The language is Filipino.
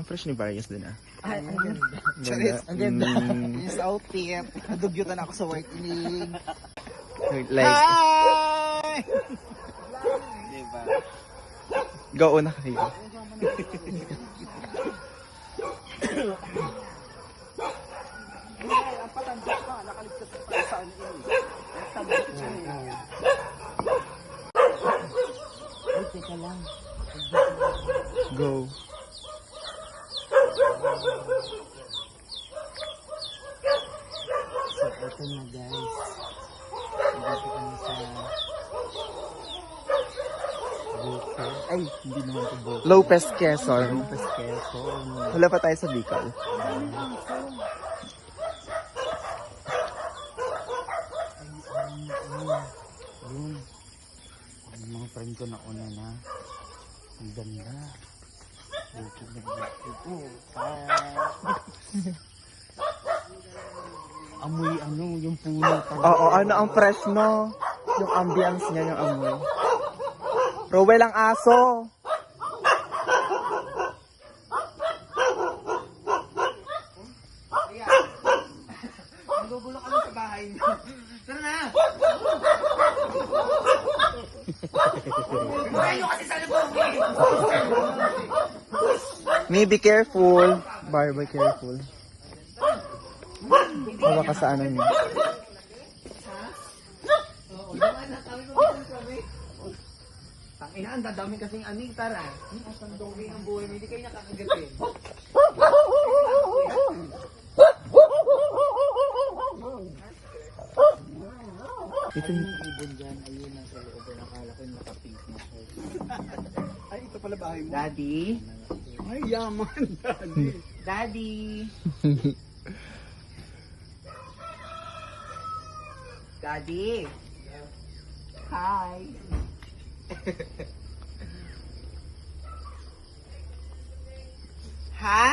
Ang fresh ni Various din ah. Ay, ang ganda. Charis, Ang ganda. Mm. Yung sa outfit. Nadugyutan ako sa work inig. Like, Hi! diba? Go una kayo. Ang patanda pa, nakaligtas pa sa ano inig. Ay, teka lang. Go. So, ito na guys. Dito kami sa Bukid. Ay, hindi naman ito Bukid. Lopez Quezon. Lopez Quezon. Wala pa tayo sa Bicol. Yun. Ang mga friend ko na una na. Ang ganda. Bukid na bukid. Amoy ano, yung puno. Oo, ano ang fresh no? Yung ambience niya, yung amoy. Rowel ang aso. Nagugulo kami sa bahay niyo. Tara na! Ayaw kasi sa libong Me, be careful. Bar, be careful. Hawa ka sa ano niya. Tangina, ang dadami kasing aning tara. Ang dumi ang buhay mo, hindi kayo nakakagatin. Ito Yung ibon dyan, ayun nasa loob. Nakala ko yung nakapink na shirt. Ay, ito pala bahay mo. Daddy? Ay, yaman, Daddy. Daddy! Daddy! Hi! Ha?